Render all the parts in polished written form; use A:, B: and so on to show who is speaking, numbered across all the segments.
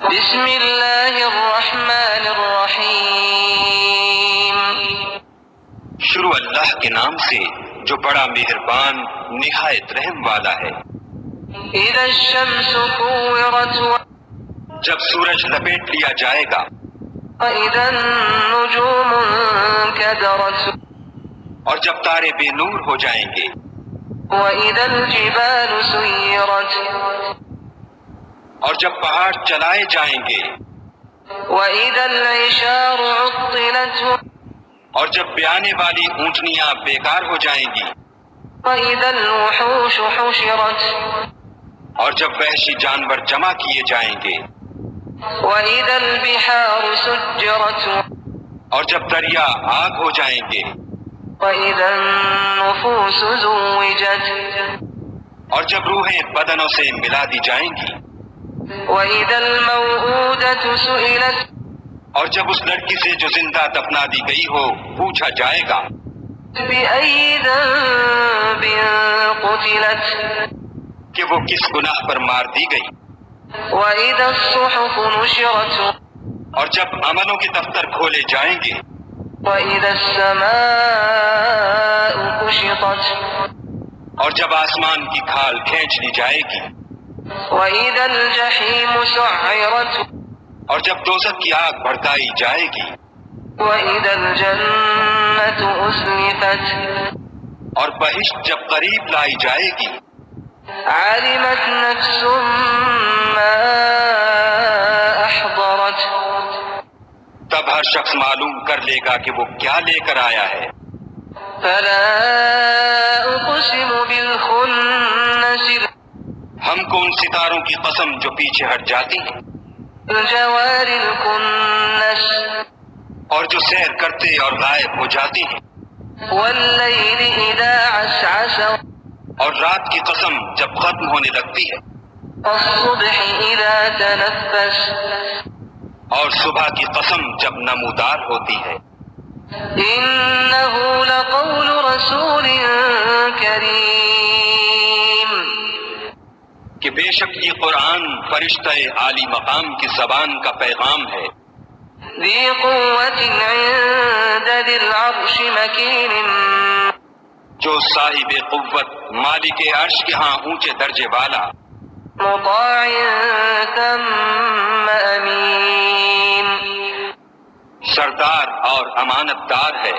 A: بسم اللہ الرحمن الرحیم،
B: شروع اللہ کے نام سے جو بڑا مہربان نہایت رحم والا ہے۔
A: اذا الشمس كورت
B: جب سورج لپیٹ لیا جائے گا،
A: واذا النجوم انكدرت
B: اور جب تارے بے نور ہو جائیں گے،
A: واذا الجبال سيرت
B: اور جب پہاڑ چلائے جائیں گے،
A: واذا العشار عطلت
B: اور جب بیانے والی اونٹنیاں بیکار ہو جائیں گی،
A: واذا الوحوش حشرت
B: اور جب وحشی جانور جمع کیے جائیں گے،
A: واذا البحار سجرت
B: اور جب دریا آگ ہو جائیں گے،
A: واذا النفوس زوجت
B: اور جب روحیں بدنوں سے ملا دی جائیں گی،
A: واذا الموءودة سئلت
B: اور جب اس لڑکی سے جو زندہ دفنا دی گئی ہو پوچھا جائے گا
A: بأي ذنب قتلت
B: کہ وہ کس گناہ پر مار دی گئی،
A: واذا الصحف نشرت
B: اور جب عملوں کے دفتر کھولے جائیں گے،
A: واذا السماء كشطت
B: اور جب آسمان کی کھال کھینچ لی جائے گی،
A: واذا الجحيم سعرت
B: اور جب دوزخ کی آگ بھڑکائی جائے گی،
A: واذا الجنة أزلفت
B: اور بہشت جب قریب لائی جائے گی،
A: علمت نفس ما أحضرت
B: تب ہر شخص معلوم کر لے گا کہ وہ کیا لے کر آیا ہے۔
A: فلا أقسم بالخنس
B: ہم کو ان ستاروں کی قسم جو پیچھے ہٹ جاتی ہیں
A: الجوار الكنس
B: اور جو سیر کرتے اور غائب ہو جاتی ہیں،
A: والليل إذا عسعس
B: اور رات کی قسم جب ختم ہونے لگتی ہے،
A: والصبح إذا تنفس
B: اور صبح کی قسم جب نمودار ہوتی ہے۔
A: إنه لقول رسول كريم
B: کہ بے شک یہ قرآن فرشتہ عالی مقام کی زبان کا پیغام ہے،
A: ذي قوة عند ذي العرش مكين
B: جو صاحب قوت مالک عرش کے ہاں اونچے درجے والا،
A: مطاع ثم أمين
B: سردار اور امانت دار ہے۔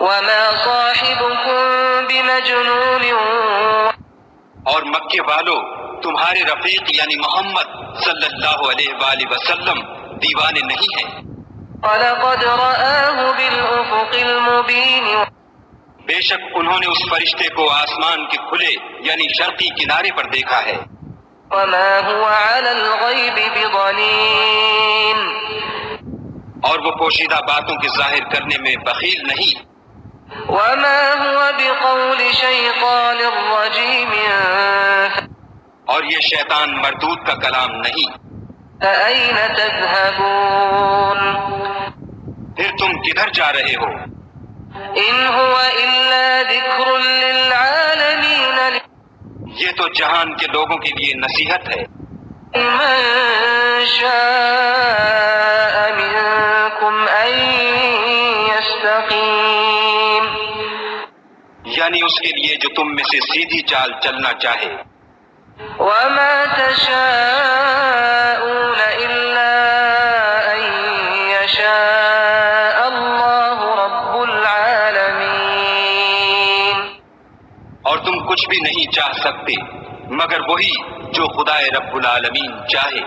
A: وما صاحبكم بمجنون
B: اور مکے والو تمہارے رفیق یعنی محمد صلی اللہ علیہ وآلہ وسلم دیوانے نہیں ہیں،
A: ولقد رآه بالأفق المبين
B: بے شک انہوں نے اس فرشتے کو آسمان کے کھلے یعنی شرقی کنارے پر دیکھا ہے،
A: وما هو على الغيب بضنين
B: اور وہ پوشیدہ باتوں کے ظاہر کرنے میں بخیل نہیں،
A: وما هو بقول شيطان رجيم
B: اور یہ شیطان مردود کا کلام نہیں۔
A: فأين تذهبون
B: پھر تم کدھر جا رہے ہو؟
A: إن هو إلا ذكر للعالمين
B: یہ تو جہان کے لوگوں کے لیے نصیحت ہے،
A: لمن شاء منكم أن يستقيم
B: یعنی اس کے لیے جو تم میں سے سیدھی چال چلنا چاہے۔
A: وما تشاءون إلا أن يشاء الله رب العالمين
B: اور تم کچھ بھی نہیں چاہ سکتے مگر وہی جو خدائے رب العالمین چاہے۔